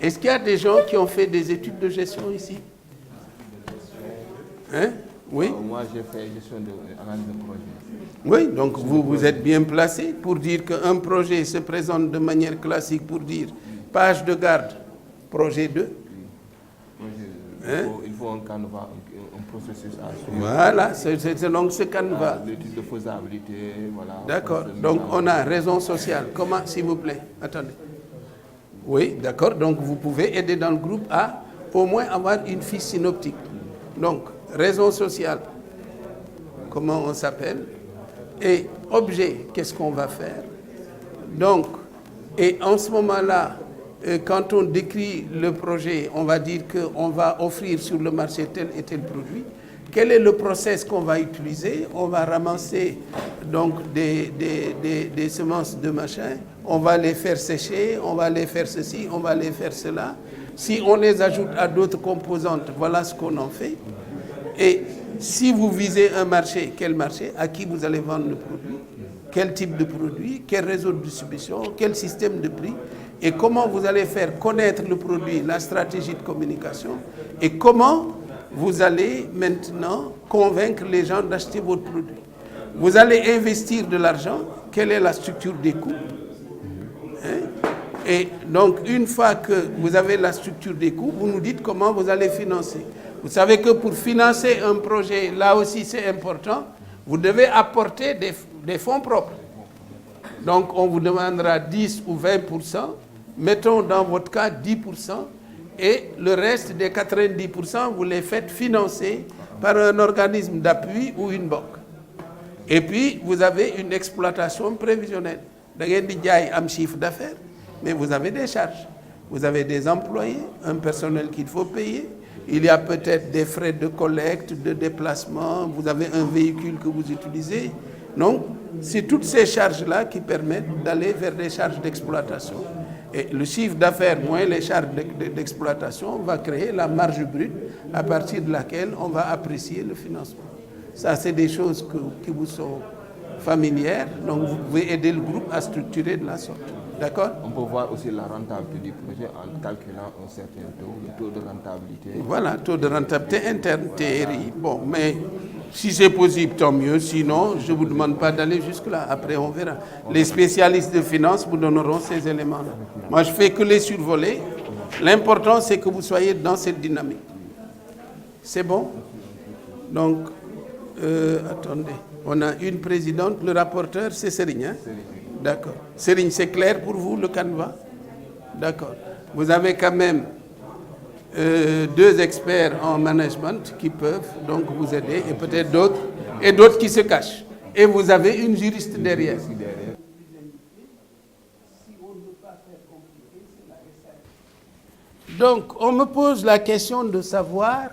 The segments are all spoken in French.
Est-ce qu'il y a des gens qui ont fait des études de gestion ici? Hein? Oui. Moi, j'ai fait gestion d'analyse de projet. Oui, donc vous êtes bien placé pour dire qu'un projet se présente de manière classique pour dire page de garde, projet 2. Il faut un canevas, un processus à suivre. Voilà, c'est donc ce canevas. L'étude de faisabilité, voilà. D'accord, donc on a raison sociale. Comment, s'il vous plaît? Attendez. Oui, d'accord, donc vous pouvez aider dans le groupe à au moins avoir une fiche synoptique. Donc, raison sociale, comment on s'appelle? Et objet, qu'est-ce qu'on va faire? Donc, et en ce moment-là, quand on décrit le projet, on va dire qu'on va offrir sur le marché tel et tel produit. Quel est le process qu'on va utiliser? On va ramasser donc des semences de machin, on va les faire sécher, on va les faire ceci, on va les faire cela. Si on les ajoute à d'autres composantes, voilà ce qu'on en fait. Et si vous visez un marché, quel marché? À qui vous allez vendre le produit? Quel type de produit? Quel réseau de distribution? Quel système de prix? Et comment vous allez faire connaître le produit, la stratégie de communication? Et comment vous allez maintenant convaincre les gens d'acheter votre produit? Vous allez investir de l'argent. Quelle est la structure des coûts? Et donc, une fois que vous avez la structure des coûts, vous nous dites comment vous allez financer. Vous savez que pour financer un projet, là aussi c'est important, vous devez apporter des fonds propres. Donc, on vous demandera 10 ou 20%, mettons dans votre cas 10%, et le reste des 90%, vous les faites financer par un organisme d'appui ou une banque. Et puis, vous avez une exploitation prévisionnelle. Vous avez un chiffre d'affaires, mais vous avez des charges. Vous avez des employés, un personnel qu'il faut payer. Il y a peut-être des frais de collecte, de déplacement. Vous avez un véhicule que vous utilisez. Donc, c'est toutes ces charges-là qui permettent d'aller vers des charges d'exploitation. Et le chiffre d'affaires moins les charges d'exploitation va créer la marge brute à partir de laquelle on va apprécier le financement. Ça, c'est des choses qui vous sont familières. Donc, vous pouvez aider le groupe à structurer de la sorte. D'accord? On peut voir aussi la rentabilité du projet en calculant un certain taux, le taux de rentabilité. Voilà, taux de rentabilité interne, TRI. Bon, mais si c'est possible, tant mieux. Sinon, je ne vous demande pas d'aller jusque-là. Après, on verra. Les spécialistes de finance vous donneront ces éléments-là. Moi, je ne fais que les survoler. L'important, c'est que vous soyez dans cette dynamique. C'est bon? Donc, attendez. On a une présidente, le rapporteur, c'est Serigne. Hein? D'accord. Serigne, c'est clair pour vous, le canevas? D'accord. Vous avez quand même 2 experts en management qui peuvent donc vous aider, et peut-être d'autres, et d'autres qui se cachent. Et vous avez une juriste derrière. Donc, on me pose la question de savoir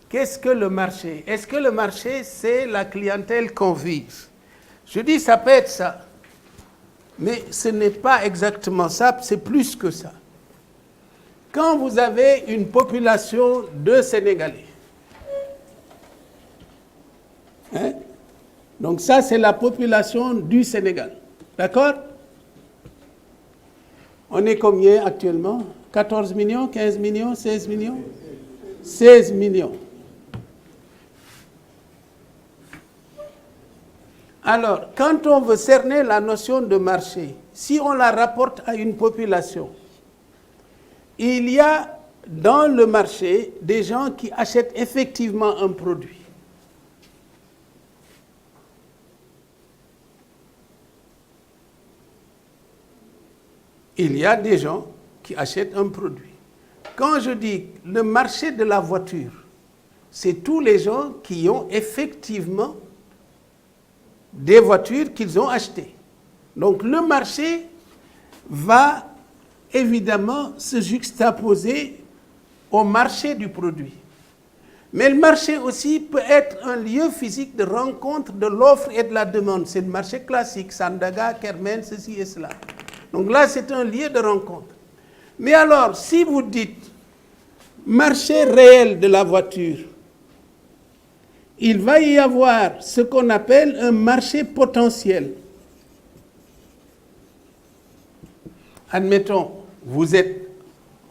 qu'est-ce que le marché? Est-ce que le marché, c'est la clientèle qu'on vise? Je dis, ça peut être ça. Mais ce n'est pas exactement ça, c'est plus que ça. Quand vous avez une population de Sénégalais, hein? Donc ça, c'est la population du Sénégal. D'accord? On est combien actuellement? 14 millions, 15 millions, 16 millions? 16 millions. Alors, quand on veut cerner la notion de marché, si on la rapporte à une population, il y a dans le marché des gens qui achètent effectivement un produit. Il y a des gens qui achètent un produit. Quand je dis le marché de la voiture, c'est tous les gens qui ont effectivement des voitures qu'ils ont achetées. Donc le marché va évidemment se juxtaposer au marché du produit. Mais le marché aussi peut être un lieu physique de rencontre de l'offre et de la demande. C'est le marché classique, Sandaga, Kermen, ceci et cela. Donc là, c'est un lieu de rencontre. Mais alors, si vous dites, marché réel de la voiture, il va y avoir ce qu'on appelle un marché potentiel. Admettons, vous êtes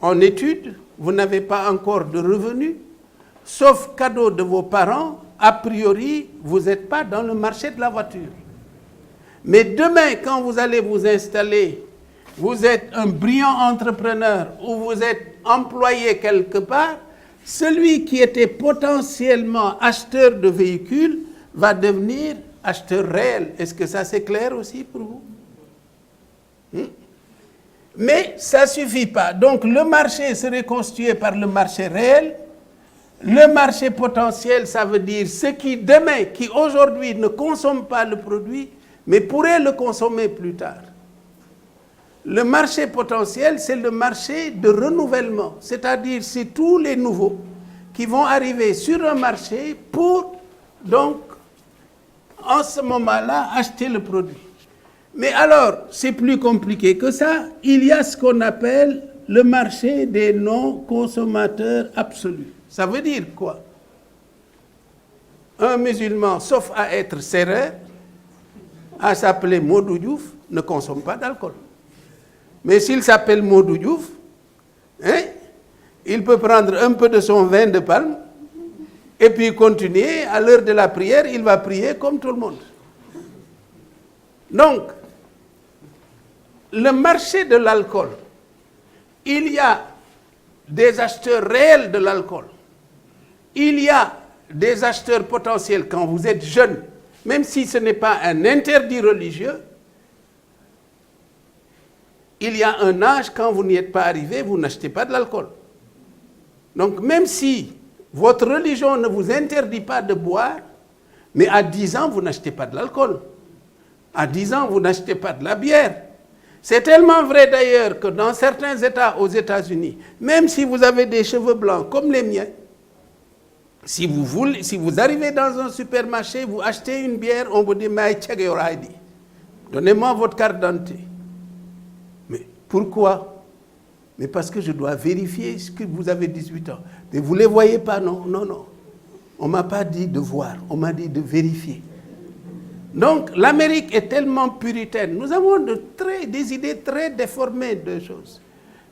en études, vous n'avez pas encore de revenus, sauf cadeau de vos parents, a priori, vous n'êtes pas dans le marché de la voiture. Mais demain, quand vous allez vous installer, vous êtes un brillant entrepreneur ou vous êtes employé quelque part, celui qui était potentiellement acheteur de véhicules va devenir acheteur réel. Est-ce que ça c'est clair aussi pour vous? Mais ça ne suffit pas. Donc le marché serait constitué par le marché réel. Le marché potentiel, ça veut dire ceux qui demain, qui aujourd'hui ne consomment pas le produit, mais pourraient le consommer plus tard. Le marché potentiel, c'est le marché de renouvellement, c'est-à-dire c'est tous les nouveaux qui vont arriver sur un marché pour, donc, en ce moment-là, acheter le produit. Mais alors, c'est plus compliqué que ça. Il y a ce qu'on appelle le marché des non-consommateurs absolus. Ça veut dire quoi? Un musulman, sauf à être serreur, à s'appeler Modou Diouf, ne consomme pas d'alcool. Mais s'il s'appelle Modou Diouf, hein, il peut prendre un peu de son vin de palme et puis continuer. À l'heure de la prière, il va prier comme tout le monde. Donc, le marché de l'alcool, il y a des acheteurs réels de l'alcool. Il y a des acheteurs potentiels quand vous êtes jeune, même si ce n'est pas un interdit religieux. Il y a un âge, quand vous n'y êtes pas arrivé, vous n'achetez pas de l'alcool. Donc même si votre religion ne vous interdit pas de boire, mais à 10 ans, vous n'achetez pas de l'alcool. À 10 ans, vous n'achetez pas de la bière. C'est tellement vrai d'ailleurs que dans certains États aux États-Unis, même si vous avez des cheveux blancs comme les miens, si vous arrivez dans un supermarché, vous achetez une bière, on vous dit « Donnez-moi votre carte d'identité ». Mais pourquoi? Mais parce que je dois vérifier que vous avez 18 ans. Mais vous ne les voyez pas, non, non, non. On ne m'a pas dit de voir, on m'a dit de vérifier. Donc l'Amérique est tellement puritaine. Nous avons des idées très déformées de choses.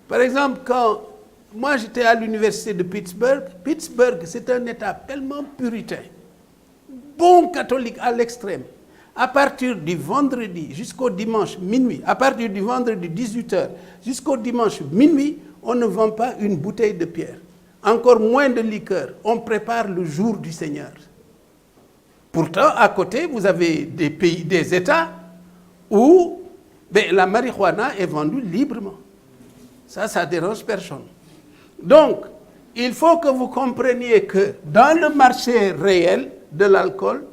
Par exemple, quand moi j'étais à l'université de Pittsburgh, Pittsburgh c'est un État tellement puritain, bon catholique à l'extrême. À partir du vendredi jusqu'au dimanche minuit, à partir du vendredi 18h jusqu'au dimanche minuit, on ne vend pas une bouteille de pierre. Encore moins de liqueur. On prépare le jour du Seigneur. Pourtant, à côté, vous avez des pays, des États où la marijuana est vendue librement. Ça ne dérange personne. Donc, il faut que vous compreniez que dans le marché réel de l'alcool,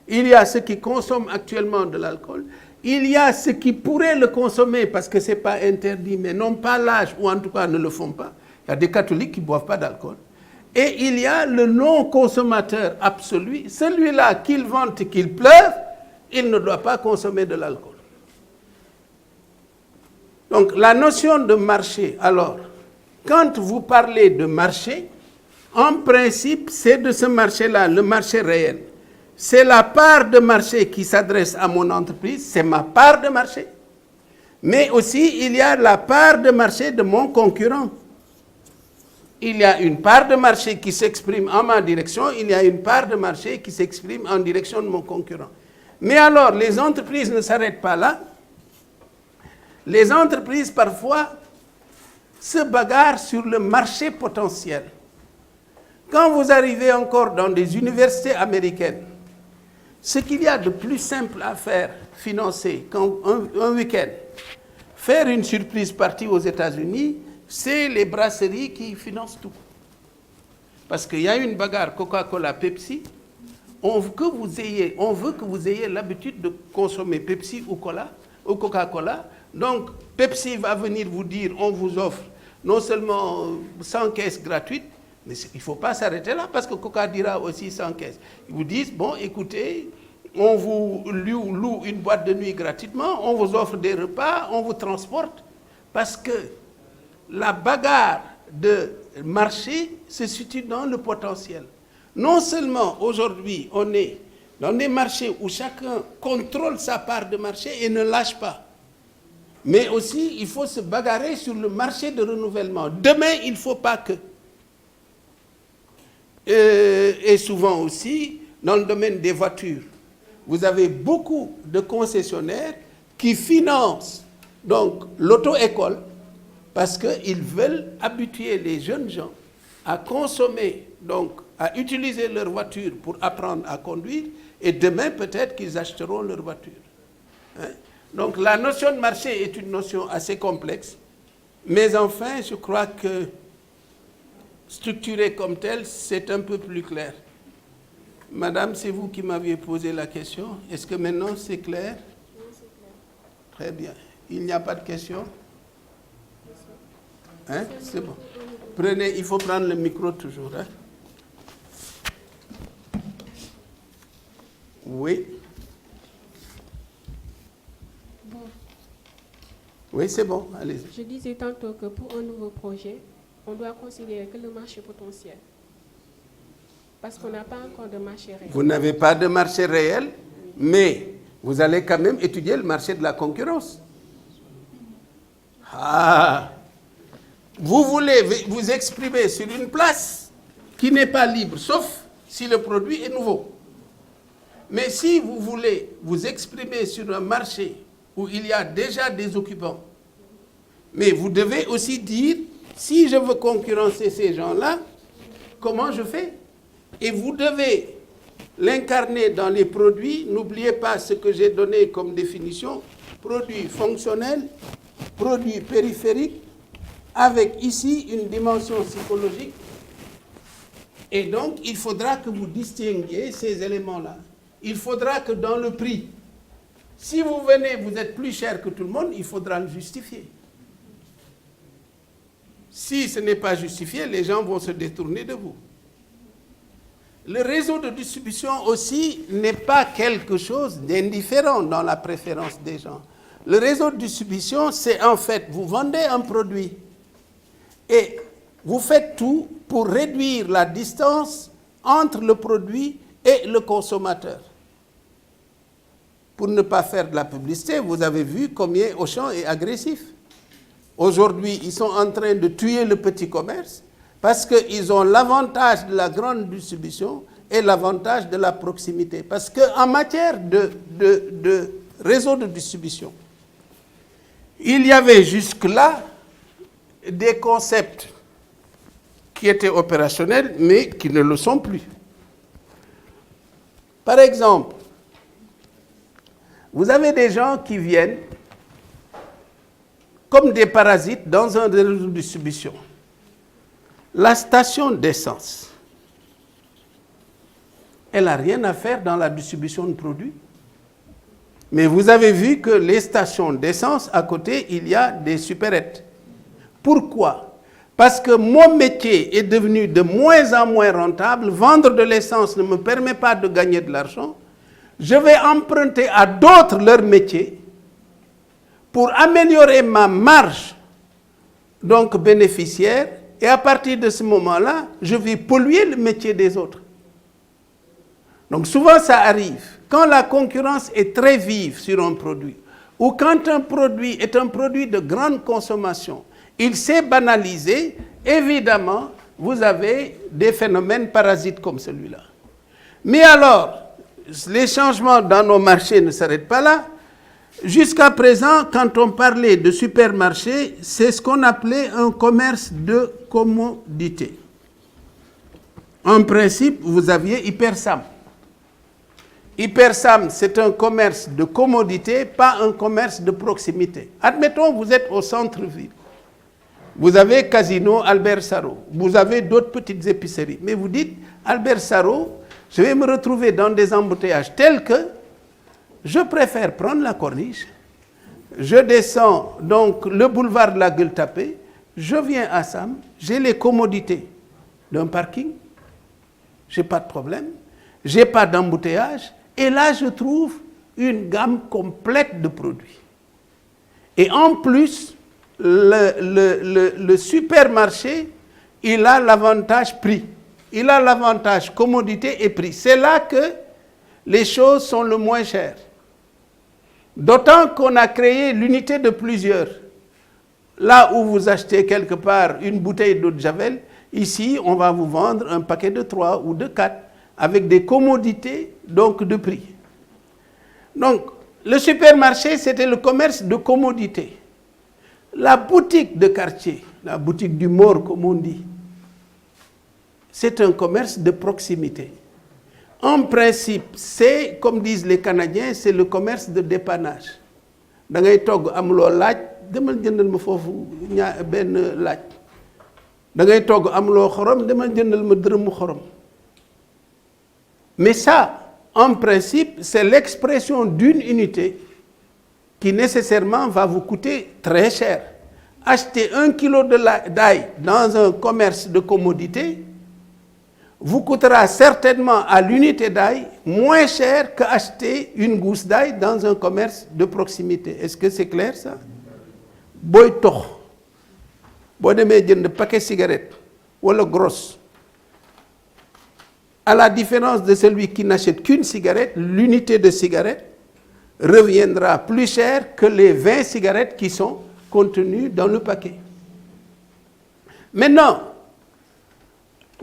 il y a ceux qui consomment actuellement de l'alcool, il y a ceux qui pourraient le consommer parce que ce n'est pas interdit, mais n'ont pas l'âge ou en tout cas ne le font pas. Il y a des catholiques qui ne boivent pas d'alcool. Et il y a le non-consommateur absolu, celui-là qu'il vente, qu'il pleuve, il ne doit pas consommer de l'alcool. Donc la notion de marché, alors, quand vous parlez de marché, en principe, c'est de ce marché-là, le marché réel. C'est la part de marché qui s'adresse à mon entreprise, c'est ma part de marché. Mais aussi, il y a la part de marché de mon concurrent. Il y a une part de marché qui s'exprime en ma direction, il y a une part de marché qui s'exprime en direction de mon concurrent. Mais alors, les entreprises ne s'arrêtent pas là. Les entreprises, parfois, se bagarrent sur le marché potentiel. Quand vous arrivez encore dans des universités américaines, ce qu'il y a de plus simple à faire, financer, un week-end, faire une surprise partie aux États-Unis, c'est les brasseries qui financent tout. Parce qu'il y a une bagarre Coca-Cola, Pepsi, on veut que vous ayez l'habitude de consommer Pepsi ou Coca-Cola. Donc, Pepsi va venir vous dire, on vous offre non seulement 100 caisses gratuites, mais il ne faut pas s'arrêter là, parce que Coca dira aussi 100 caisses. Ils vous disent, bon, écoutez, on vous loue une boîte de nuit gratuitement, on vous offre des repas, on vous transporte, parce que la bagarre de marché se situe dans le potentiel. Non seulement aujourd'hui, on est dans des marchés où chacun contrôle sa part de marché et ne lâche pas, mais aussi il faut se bagarrer sur le marché de renouvellement. Demain, il ne faut pas que. Et souvent aussi, dans le domaine des voitures, vous avez beaucoup de concessionnaires qui financent donc l'auto-école parce qu'ils veulent habituer les jeunes gens à consommer, donc à utiliser leur voiture pour apprendre à conduire, et demain peut-être qu'ils achèteront leur voiture. Hein? Donc la notion de marché est une notion assez complexe, mais enfin je crois que structurée comme telle, c'est un peu plus clair. Madame, c'est vous qui m'aviez posé la question. Est-ce que maintenant c'est clair? Oui, c'est clair. Très bien. Il n'y a pas de question? Hein? C'est bon. Prenez, il faut prendre le micro toujours. Hein? Oui. Bon. Oui, c'est bon. Allez-y. Je disais tantôt que pour un nouveau projet, on doit considérer que le marché potentiel. Parce qu'on n'a pas encore de marché réel. Vous n'avez pas de marché réel, mais vous allez quand même étudier le marché de la concurrence. Ah! Vous voulez vous exprimer sur une place qui n'est pas libre, sauf si le produit est nouveau. Mais si vous voulez vous exprimer sur un marché où il y a déjà des occupants, mais vous devez aussi dire, si je veux concurrencer ces gens-là, comment je fais? Et vous devez l'incarner dans les produits. N'oubliez pas ce que j'ai donné comme définition: produits fonctionnels, produits périphériques, avec ici une dimension psychologique. Et donc, il faudra que vous distinguiez ces éléments-là. Il faudra que dans le prix, si vous venez, vous êtes plus cher que tout le monde, il faudra le justifier. Si ce n'est pas justifié, les gens vont se détourner de vous. Le réseau de distribution aussi n'est pas quelque chose d'indifférent dans la préférence des gens. Le réseau de distribution, c'est en fait, vous vendez un produit et vous faites tout pour réduire la distance entre le produit et le consommateur. Pour ne pas faire de la publicité, vous avez vu combien Auchan est agressif. Aujourd'hui, ils sont en train de tuer le petit commerce parce qu'ils ont l'avantage de la grande distribution et l'avantage de la proximité. Parce qu'en matière de réseau de distribution, il y avait jusque-là des concepts qui étaient opérationnels, mais qui ne le sont plus. Par exemple, vous avez des gens qui viennent comme des parasites dans un réseau de distribution. La station d'essence, elle n'a rien à faire dans la distribution de produits. Mais vous avez vu que les stations d'essence, à côté, il y a des supérettes. Pourquoi? Parce que mon métier est devenu de moins en moins rentable. Vendre de l'essence ne me permet pas de gagner de l'argent. Je vais emprunter à d'autres leur métier pour améliorer ma marge, donc bénéficiaire. Et à partir de ce moment-là, je vais polluer le métier des autres. Donc souvent, ça arrive. Quand la concurrence est très vive sur un produit, ou quand un produit est un produit de grande consommation, il s'est banalisé, évidemment, vous avez des phénomènes parasites comme celui-là. Mais alors, les changements dans nos marchés ne s'arrêtent pas là. Jusqu'à présent, quand on parlait de supermarché, c'est ce qu'on appelait un commerce de commodité. En principe, vous aviez Hypersam. Hypersam, c'est un commerce de commodité, pas un commerce de proximité. Admettons, vous êtes au centre-ville. Vous avez Casino Albert Sarraut. Vous avez d'autres petites épiceries. Mais vous dites, Albert Sarraut, je vais me retrouver dans des embouteillages tels que je préfère prendre la corniche, je descends donc le boulevard de la Gueule-Tapée, je viens à Sam, j'ai les commodités d'un parking, je n'ai pas de problème, je n'ai pas d'embouteillage, et là je trouve une gamme complète de produits. Et en plus, le supermarché il a l'avantage prix. Il a l'avantage commodité et prix. C'est là que les choses sont le moins chères. D'autant qu'on a créé l'unité de plusieurs. Là où vous achetez quelque part une bouteille d'eau de Javel, ici, on va vous vendre un paquet de 3 ou de 4 avec des commodités, donc de prix. Donc, le supermarché, c'était le commerce de commodité. La boutique de quartier, la boutique du mort, comme on dit, c'est un commerce de proximité. En principe, c'est, comme disent les Canadiens, c'est le commerce de dépannage. Da ngay togg am loo laaj demal jëndal ma foofu benn laaj. Da ngay togg am loo xorom demal jëndal ma dërëmu xorom. Mais ça, en principe, c'est l'expression d'une unité qui nécessairement va vous coûter très cher. Acheter 1 kilo d'ail dans un commerce de commodité vous coûtera certainement à l'unité d'ail moins cher qu'acheter une gousse d'ail dans un commerce de proximité. Est-ce que c'est clair ça? Boy tox boo demee jënd paquet cigarette wala grosse, à la différence de celui qui n'achète qu'une cigarette, l'unité de cigarette reviendra plus cher que les 20 cigarettes qui sont contenues dans le paquet. Maintenant,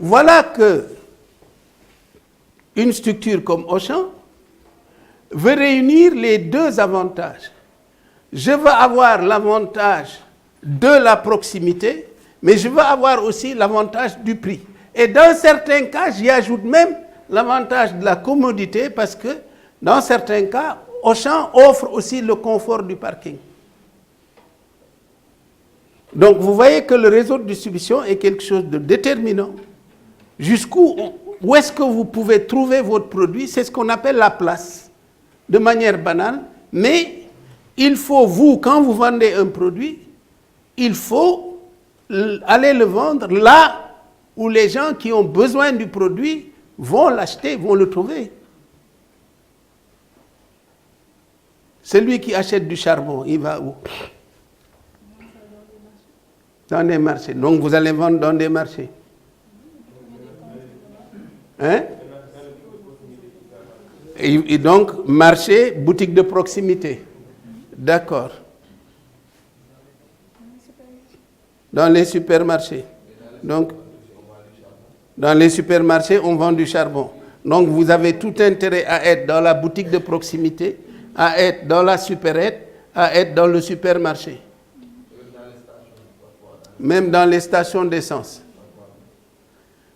voilà que une structure comme Auchan veut réunir les deux avantages. Je veux avoir l'avantage de la proximité, mais je veux avoir aussi l'avantage du prix. Et dans certains cas, j'y ajoute même l'avantage de la commodité parce que dans certains cas, Auchan offre aussi le confort du parking. Donc vous voyez que le réseau de distribution est quelque chose de déterminant. Où est-ce que vous pouvez trouver votre produit? C'est ce qu'on appelle la place, de manière banale. Mais il faut, vous, quand vous vendez un produit, il faut aller le vendre là où les gens qui ont besoin du produit vont l'acheter, vont le trouver. Celui qui achète du charbon, il va où? Dans des marchés. Donc vous allez vendre dans des marchés. Hein? Et donc, marché, boutique de proximité. D'accord. Dans les supermarchés. Donc, dans les supermarchés, on vend du charbon. Donc, vous avez tout intérêt à être dans la boutique de proximité, à être dans la supérette, à être dans le supermarché. Même dans les stations d'essence.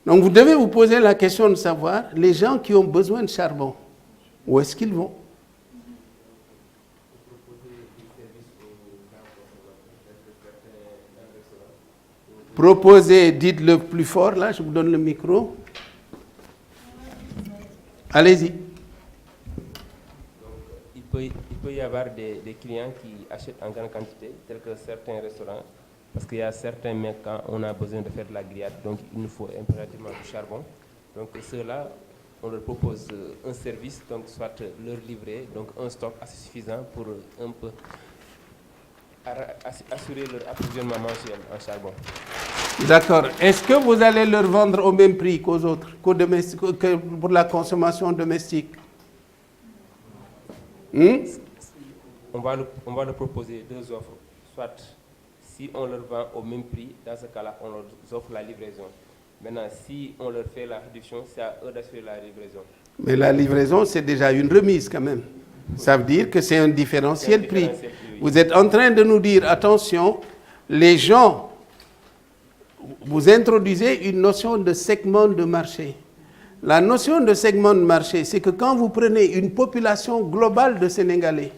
Donc vous devez vous poser la question de savoir, les gens qui ont besoin de charbon, où est-ce qu'ils vont? Proposez, dites-le plus fort, là, je vous donne le micro. Allez-y. Il peut y avoir des clients qui achètent en grande quantité, tels que certains restaurants. Parce qu'il y a certains mecs, quand on a besoin de faire de la grillade, donc il nous faut impérativement du charbon. Donc ceux-là, on leur propose un service, donc soit leur livrer, donc un stock assez suffisant pour un peu assurer leur approvisionnement mensuel en charbon. D'accord. Est-ce que vous allez leur vendre au même prix qu'aux autres, que pour la consommation domestique? On va leur proposer deux offres, soit si on leur vend au même prix, dans ce cas-là, on leur offre la livraison. Maintenant, si on leur fait la réduction, c'est à eux d'assurer la livraison. Mais la livraison, c'est déjà une remise quand même. Ça veut dire que c'est un différentiel prix. Oui. Vous êtes en train de nous dire, attention, les gens, vous introduisez une notion de segment de marché. La notion de segment de marché, c'est que quand vous prenez une population globale de Sénégalais,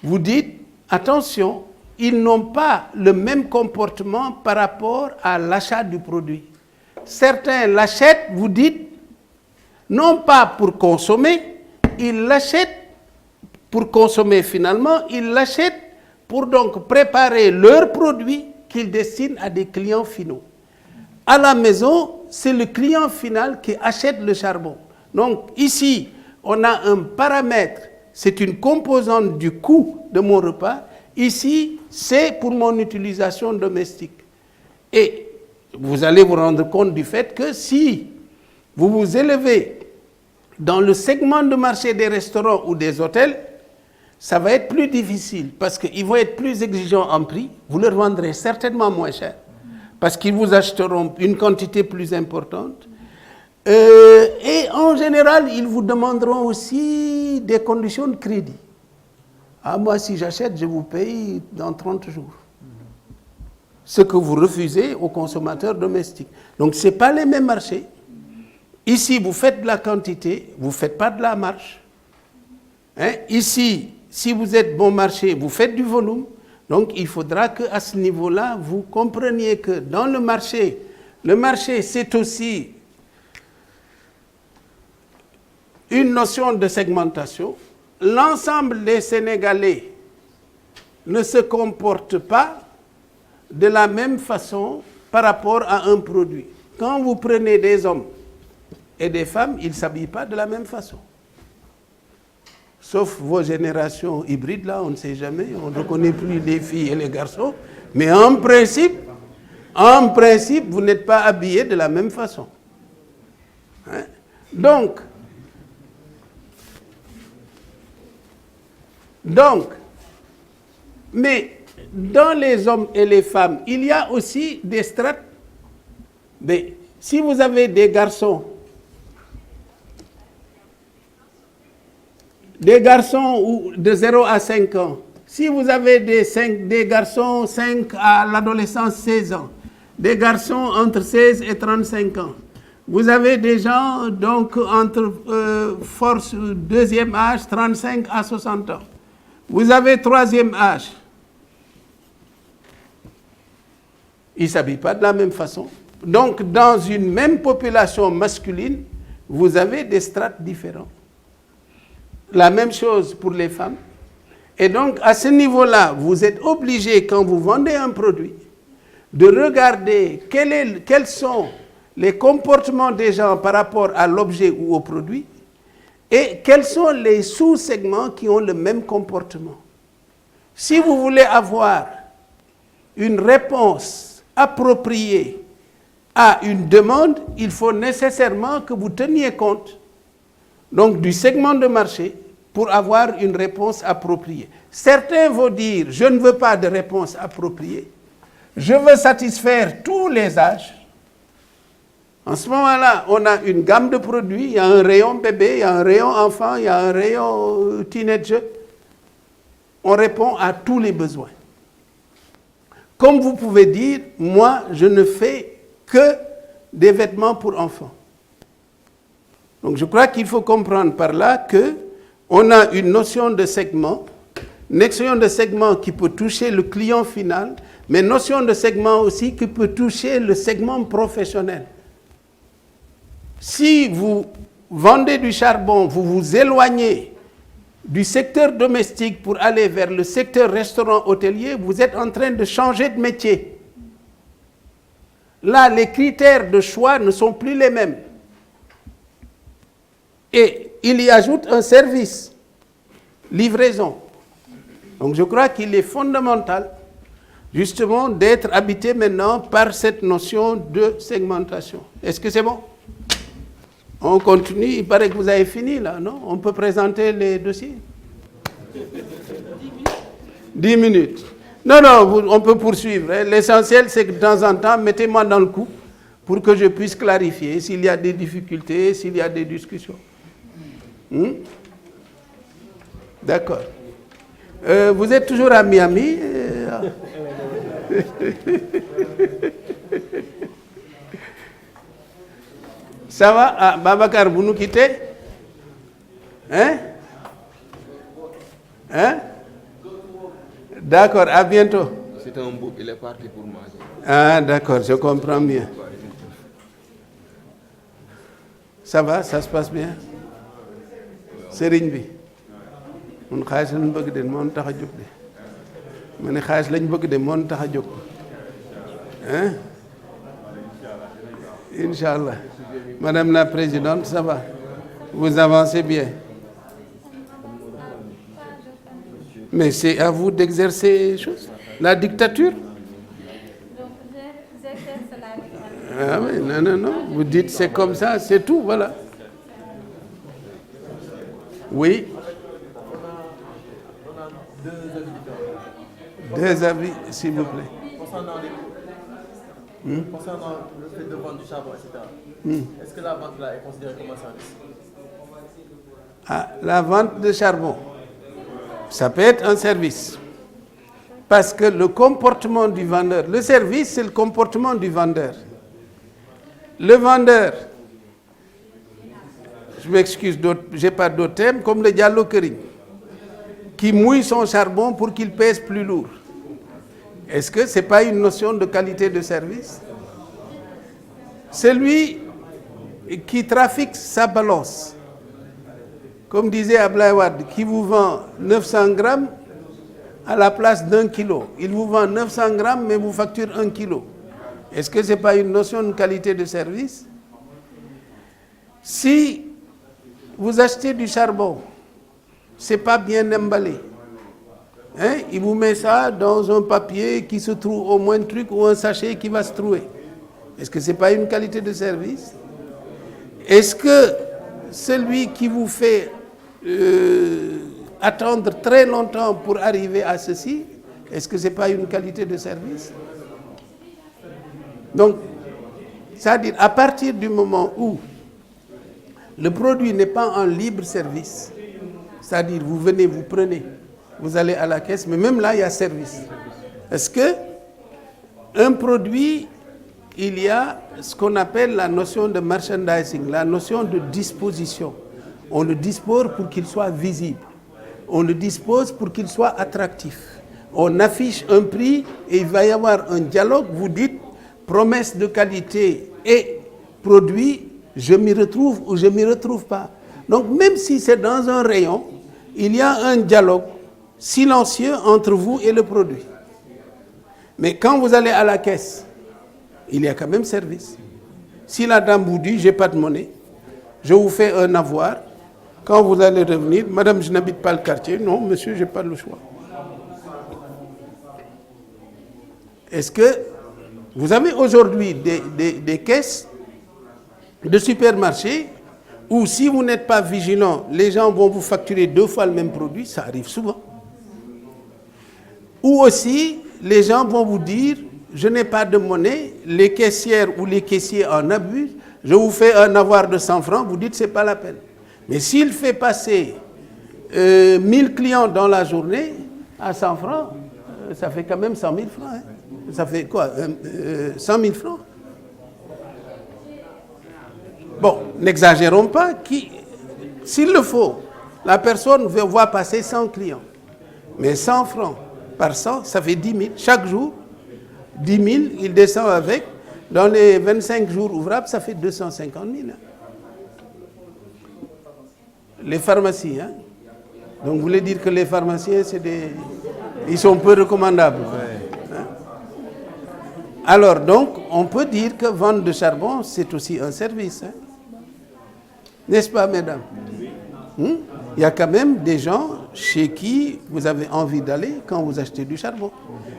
vous dites, attention, ils n'ont pas le même comportement par rapport à l'achat du produit. Certains l'achètent, vous dites, non pas pour consommer, ils l'achètent pour consommer finalement, ils l'achètent pour donc préparer leurs produits qu'ils destinent à des clients finaux. À la maison, c'est le client final qui achète le charbon. Donc ici, on a un paramètre, c'est une composante du coût de mon repas. Ici, c'est pour mon utilisation domestique. Et vous allez vous rendre compte du fait que si vous vous élevez dans le segment de marché des restaurants ou des hôtels, ça va être plus difficile parce qu'ils vont être plus exigeants en prix. Vous leur vendrez certainement moins cher parce qu'ils vous achèteront une quantité plus importante. Et en général, ils vous demanderont aussi des conditions de crédit. Ah, moi, si j'achète, je vous paye dans 30 jours. Ce que vous refusez aux consommateurs domestiques. Donc, ce n'est pas les mêmes marchés. Ici, vous faites de la quantité, vous ne faites pas de la marge. Hein? Ici, si vous êtes bon marché, vous faites du volume. Donc, il faudra qu'à ce niveau-là, vous compreniez que dans le marché, c'est aussi une notion de segmentation. L'ensemble des Sénégalais ne se comportent pas de la même façon par rapport à un produit. Quand vous prenez des hommes et des femmes, ils ne s'habillent pas de la même façon. Sauf vos générations hybrides, là, on ne sait jamais, on ne reconnaît plus les filles et les garçons. Mais en principe, vous n'êtes pas habillés de la même façon. Hein? Donc, mais dans les hommes et les femmes, il y a aussi des strates. Mais si vous avez des garçons de 0 à 5 ans, si vous avez des garçons 5 à l'adolescence 16 ans, des garçons entre 16 et 35 ans, vous avez des gens donc entre force deuxième âge 35 à 60 ans. Vous avez troisième âge. Ils ne s'habillent pas de la même façon. Donc, dans une même population masculine, vous avez des strates différents. La même chose pour les femmes. Et donc, à ce niveau-là, vous êtes obligé, quand vous vendez un produit, de regarder quels sont les comportements des gens par rapport à l'objet ou au produit, et quels sont les sous-segments qui ont le même comportement. Si vous voulez avoir une réponse appropriée à une demande, il faut nécessairement que vous teniez compte donc, du segment de marché pour avoir une réponse appropriée. Certains vont dire, je ne veux pas de réponse appropriée, je veux satisfaire tous les âges. En ce moment-là, on a une gamme de produits, il y a un rayon bébé, il y a un rayon enfant, il y a un rayon teenager. On répond à tous les besoins. Comme vous pouvez dire, moi, je ne fais que des vêtements pour enfants. Donc, je crois qu'il faut comprendre par là qu'on a une notion de segment qui peut toucher le client final, mais notion de segment aussi qui peut toucher le segment professionnel. Si vous vendez du charbon, vous vous éloignez du secteur domestique pour aller vers le secteur restaurant hôtelier, vous êtes en train de changer de métier. Là, les critères de choix ne sont plus les mêmes. Et il y ajoute un service, livraison. Donc je crois qu'il est fondamental, justement, d'être habité maintenant par cette notion de segmentation. Est-ce que c'est bon? On continue, il paraît que vous avez fini là, non? On peut présenter les dossiers? 10 minutes. Non, on peut poursuivre. L'essentiel, c'est que de temps en temps, mettez-moi dans le coup pour que je puisse clarifier s'il y a des difficultés, s'il y a des discussions. D'accord. Vous êtes toujours à Miami? Ça va? Ah, Babacar, vous nous quittez? Hein? D'accord, à bientôt. C'est un bouc, il est parti pour manger. Ah, d'accord, je comprends bien. Ça va, ça se passe bien? Sëriñ bi mun xaalis lañ bëgg de moo tax a jóg de ma ne xaalis lañ bëgg de moo tax a jóg hein? Inch'Allah. Madame la Présidente, ça va? Vous avancez bien? Mais c'est à vous d'exercer les choses. La dictature? Donc, j'exerce la dictature. Ah oui, non. Vous dites c'est comme ça, c'est tout, voilà. Oui. Deux avis, s'il vous plaît. Concernant le fait de vendre du charbon, etc. Est-ce que la vente là est considérée comme un service? Ah, la vente de charbon, ça peut être un service. Parce que le comportement du vendeur, le service, c'est le comportement du vendeur. Le vendeur, je m'excuse, je n'ai pas d'autres thèmes, comme le Diallo Kering, qui mouille son charbon pour qu'il pèse plus lourd. Est-ce que ce n'est pas une notion de qualité de service? Celui qui trafique sa balance, comme disait Ablaye Wade, qui vous vend 900 grammes à la place d'1 kilo. Il vous vend 900 grammes, mais vous facture 1 kilo. Est-ce que ce n'est pas une notion de qualité de service? Si vous achetez du charbon, ce n'est pas bien emballé. Hein? Il vous met ça dans un papier qui se trouve au moins un truc ou un sachet qui va se trouver. Est-ce que ce n'est pas une qualité de service? Est-ce que celui qui vous fait attendre très longtemps pour arriver à ceci, est-ce que ce n'est pas une qualité de service? Donc, c'est-à-dire à partir du moment où le produit n'est pas en libre service, c'est-à-dire vous venez, vous prenez, vous allez à la caisse, mais même là, il y a service. Est-ce que un produit, il y a ce qu'on appelle la notion de merchandising, la notion de disposition. On le dispose pour qu'il soit visible. On le dispose pour qu'il soit attractif. On affiche un prix et il va y avoir un dialogue. Vous dites promesse de qualité et produit, je m'y retrouve ou je ne m'y retrouve pas. Donc même si c'est dans un rayon, il y a un dialogue silencieux entre vous et le produit. Mais quand vous allez à la caisse, il y a quand même service. Si la dame vous dit, je n'ai pas de monnaie, je vous fais un avoir, quand vous allez revenir, madame, je n'habite pas le quartier, non, monsieur, je n'ai pas le choix. Est-ce que vous avez aujourd'hui des caisses de supermarchés où si vous n'êtes pas vigilant, les gens vont vous facturer 2 fois le même produit, ça arrive souvent. Ou aussi, les gens vont vous dire, je n'ai pas de monnaie, les caissières ou les caissiers en abusent, je vous fais un avoir de 100 francs, vous dites, ce n'est pas la peine. Mais s'il fait passer 1000 clients dans la journée, à 100 francs, ça fait quand même 100 000 francs. Hein. Ça fait quoi 100 000 francs. Bon, n'exagérons pas. S'il le faut, la personne voit passer 100 clients. Mais 100 francs par 100, ça fait 10 000. Chaque jour, 10 000, il descend avec. Dans les 25 jours ouvrables, ça fait 250 000. Hein. Les pharmacies, hein. Donc vous voulez dire que les pharmaciens, ils sont peu recommandables. Hein? Alors donc, on peut dire que vendre de charbon, c'est aussi un service. Hein? N'est-ce pas, mesdames? Il y a quand même des gens chez qui vous avez envie d'aller quand vous achetez du charbon.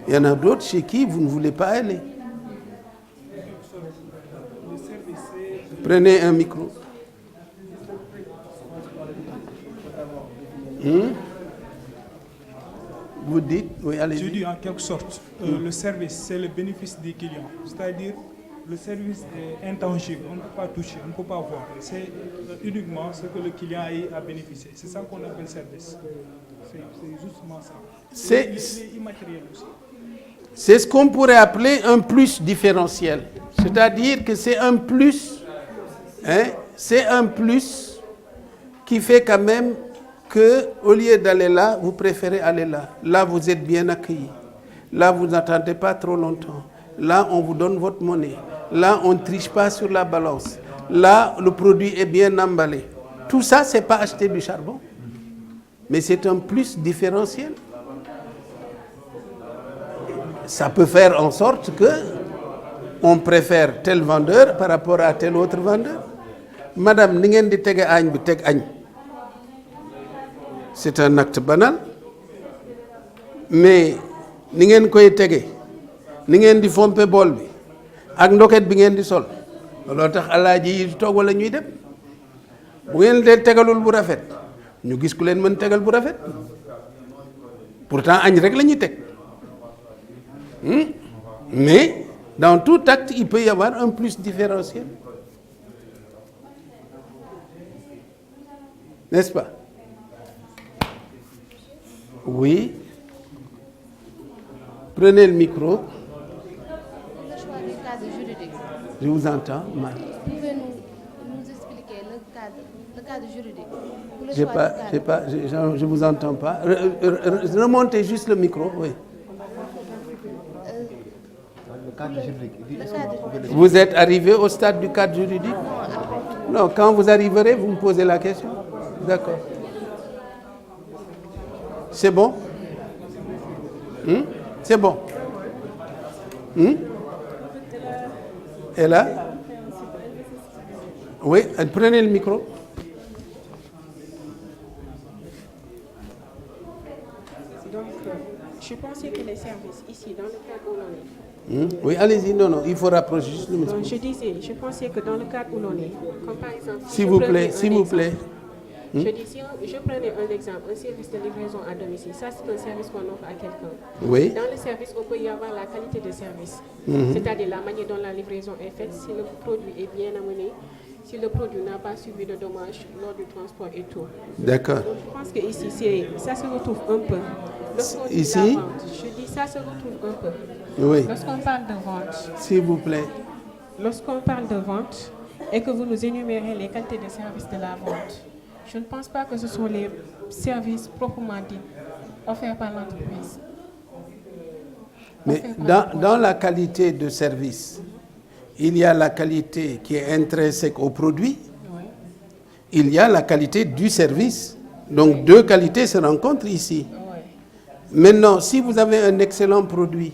Il y en a d'autres chez qui vous ne voulez pas aller. Prenez un micro. Vous dites, oui, allez-y. Je dis en quelque sorte, le service, c'est le bénéfice des clients. C'est-à-dire, le service est intangible, on ne peut pas toucher, on ne peut pas voir. C'est uniquement ce que le client a à bénéficier. C'est ça qu'on appelle service. C'est justement ça. C'est immatériel aussi. C'est ce qu'on pourrait appeler un plus différentiel. C'est-à-dire que c'est un plus, hein, c'est un plus qui fait quand même qu'au lieu d'aller là, vous préférez aller là. Là, vous êtes bien accueillis. Là, vous n'attendez pas trop longtemps. Là, on vous donne votre monnaie. Là, on ne triche pas sur la balance. Là, le produit est bien emballé. Tout ça, ce n'est pas acheter du charbon. Mais c'est un plus différentiel. Ça peut faire en sorte qu'on préfère tel vendeur par rapport à tel autre vendeur. Madame, ni ngeen di tege añ bi teg añ. C'est un acte banal, mais ni ngeen koy tege, ni ngeen di fompe bool bi, ak ndoket bi ngeen di sol looloo tax alaaji yi toog wala ñuy dem bu ngeen leen tegalul bu rafet ñu gis ku leen mën tegal bu rafet pourtant añ rek la ñuy teg mais dans tout acte il peut y avoir un plus différentiel, n'est-ce pas? Oui. Prenez le micro. Le choix du cadre juridique. Je vous entends mal. Pouvez-nous expliquer le cadre juridique pour le je vous entends pas. Remontez juste le micro, oui. Le cadre juridique. Vous êtes arrivé au stade du cadre juridique? Non, quand vous arriverez, vous me posez la question. D'accord. C'est bon? C'est bon. Et là? Oui, prenez le micro. Donc, je pensais que les services ici, dans le cadre où l'on est, Oui, allez-y, non, il faut rapprocher juste le micro. donc je disais, je pensais que dans le cadre où l'on est, comme par exemple... S'il vous plaît, s'il vous plaît. Je dis, si je prenais un exemple, un service de livraison à domicile, ça c'est un service qu'on offre à quelqu'un. Oui. Dans le service, on peut y avoir la qualité de service, c'est-à-dire la manière dont la livraison est faite, si le produit est bien amené, si le produit n'a pas subi de dommages lors du transport et tout. D'accord. Donc je pense que ici, ça se retrouve un peu. Lorsqu'on dit Ici? la vente, je dis ça se retrouve un peu. Oui, Lorsqu'on parle de vente, s'il vous plaît. lorsqu'on parle de vente et que vous nous énumérez les qualités de service de la vente, je ne pense pas que ce sont les services proprement dits offerts par l'entreprise. Mais dans la qualité de service, il y a la qualité qui est intrinsèque au produit, Oui. il y a la qualité du service. Donc deux qualités se rencontrent ici. Oui. Maintenant, si vous avez un excellent produit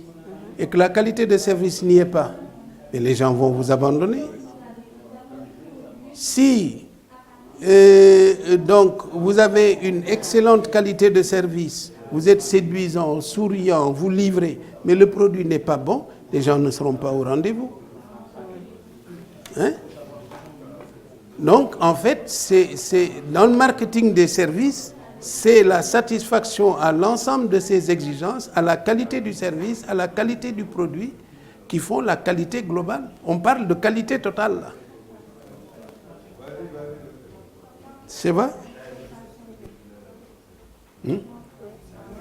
et que la qualité de service n'y est pas, mais les gens vont vous abandonner. Si donc vous avez une excellente qualité de service, vous êtes séduisant, souriant, vous livrez, mais le produit n'est pas bon, les gens ne seront pas au rendez-vous. Hein? Donc, en fait, c'est dans le marketing des services, c'est la satisfaction à l'ensemble de ces exigences, à la qualité du service, à la qualité du produit, qui font la qualité globale. On parle de qualité totale, là. C'est vrai?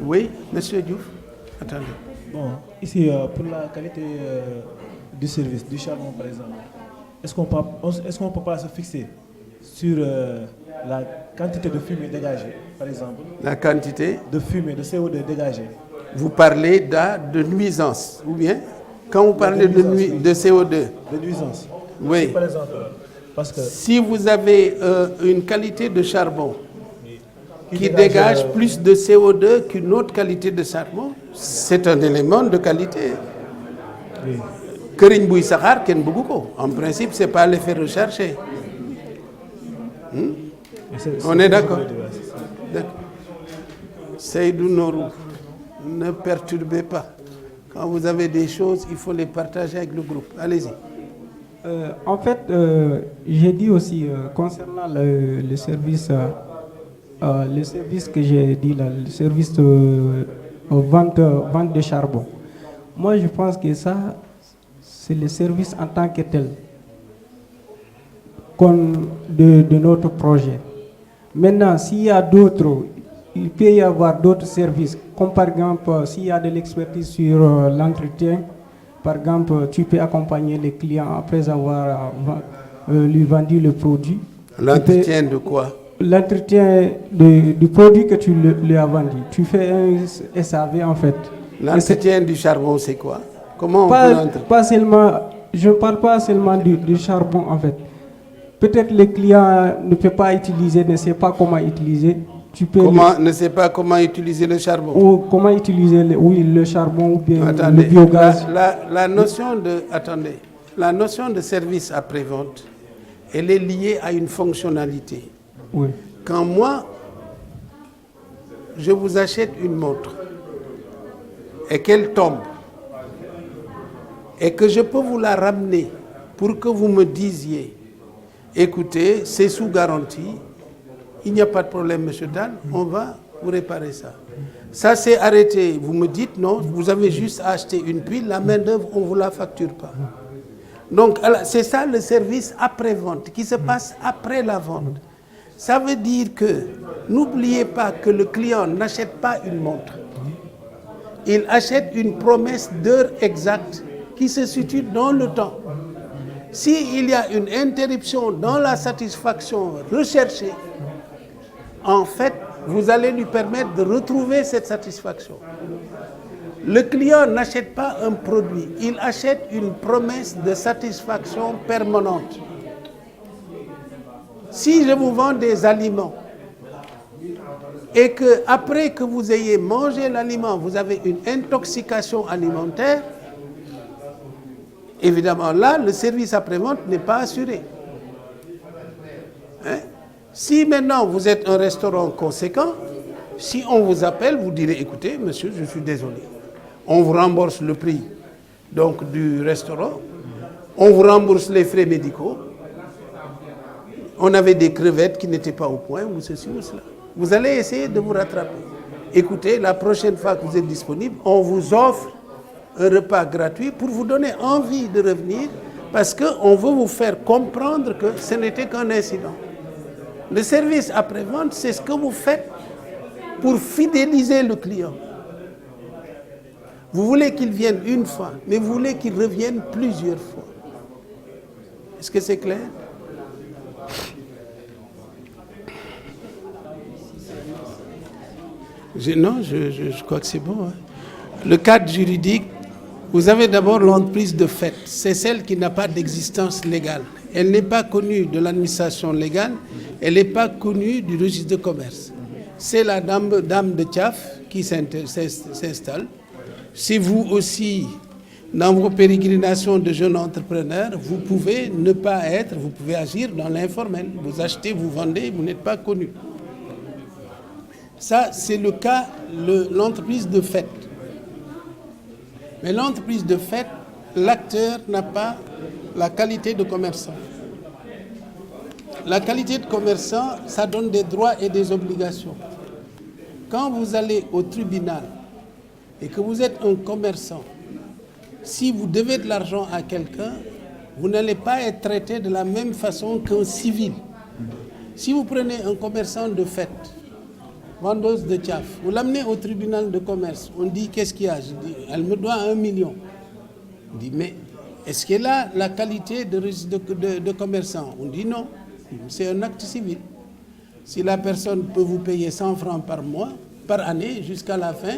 Oui, monsieur Diouf. Attendez. Bon, ici, pour la qualité du service, du charbon par exemple, est-ce qu'on peut pas se fixer sur la quantité de fumée dégagée, par exemple? La quantité? De fumée, de CO2 dégagée. Vous parlez de nuisance, ou bien quand vous parlez de CO2? De nuisance. Oui. Si, par exemple, parce que si vous avez une qualité de charbon qui dégage plus de CO2 qu'une autre qualité de charbon, c'est un élément de qualité. oui. Këriñ buy saxaar kenn bëggu ko. En principe, c'est pas l'effet recherché. On est d'accord? Seydou Nourou, ne perturbez pas. Quand vous avez des choses, il faut les partager avec le groupe. Allez-y. En fait, j'ai dit aussi concernant le service que j'ai dit là, le service de vente de charbon. Moi, je pense que ça, c'est le service en tant que tel de notre projet. Maintenant, s'il y a d'autres, il peut y avoir d'autres services, comme par exemple, s'il y a de l'expertise sur l'entretien, par exemple, tu peux accompagner les clients après avoir lui vendu le produit. L'entretien de quoi? L'entretien du produit que tu lui as vendu. Tu fais un SAV en fait. L'entretien du charbon, c'est quoi? Comment on pas seulement, je ne parle pas seulement du charbon en fait. Peut-être le client ne peut pas utiliser, ne sait pas comment utiliser. Ne sait pas comment utiliser le charbon? Ou comment utiliser le charbon ou bien attendez, le biogaz. La notion de service après-vente, elle est liée à une fonctionnalité. Oui. Quand moi, je vous achète une montre et qu'elle tombe, et que je peux vous la ramener pour que vous me disiez, écoutez, c'est sous garantie, il n'y a pas de problème, monsieur Dan, on va vous réparer ça. Ça c'est arrêté, vous me dites non, vous avez juste à acheter une pile, la main-d'œuvre, on ne vous la facture pas. Donc c'est ça le service après-vente, qui se passe après la vente. Ça veut dire que, n'oubliez pas que le client n'achète pas une montre. Il achète une promesse d'heure exacte qui se situe dans le temps. S'il y a une interruption dans la satisfaction recherchée, en fait, vous allez lui permettre de retrouver cette satisfaction. Le client n'achète pas un produit, il achète une promesse de satisfaction permanente. Si je vous vends des aliments et que après que vous ayez mangé l'aliment, vous avez une intoxication alimentaire, évidemment là, le service après-vente n'est pas assuré. Hein? Si maintenant vous êtes un restaurant conséquent, si on vous appelle, vous direz, écoutez, monsieur, je suis désolé. On vous rembourse le prix donc, du restaurant, on vous rembourse les frais médicaux. On avait des crevettes qui n'étaient pas au point, ou ceci ou cela. Vous allez essayer de vous rattraper. Écoutez, la prochaine fois que vous êtes disponible, on vous offre un repas gratuit pour vous donner envie de revenir, parce qu'on veut vous faire comprendre que ce n'était qu'un incident. Le service après-vente, c'est ce que vous faites pour fidéliser le client. Vous voulez qu'il vienne une fois, mais vous voulez qu'il revienne plusieurs fois. Est-ce que c'est clair? Je crois que c'est bon. Hein. Le cadre juridique, vous avez d'abord l'entreprise de fait. C'est celle qui n'a pas d'existence légale. Elle n'est pas connue de l'administration légale, elle n'est pas connue du registre de commerce. C'est la dame de Tchaf qui s'installe. Si vous aussi, dans vos pérégrinations de jeunes entrepreneurs, vous pouvez ne pas être, vous pouvez agir dans l'informel. Vous achetez, vous vendez, vous n'êtes pas connu. Ça, c'est le cas, l'entreprise de fait. Mais l'entreprise de fait, l'acteur n'a pas la qualité de commerçant. La qualité de commerçant, ça donne des droits et des obligations. Quand vous allez au tribunal et que vous êtes un commerçant, si vous devez de l'argent à quelqu'un, vous n'allez pas être traité de la même façon qu'un civil. Si vous prenez un commerçant de fait, vendeuse de tchaf, vous l'amenez au tribunal de commerce, on dit qu'est-ce qu'il y a? Je dis, elle me doit 1 million. On dit, mais est-ce qu'elle a la qualité de commerçant? On dit non, c'est un acte civil. Si la personne peut vous payer 100 francs par mois, par année, jusqu'à la fin,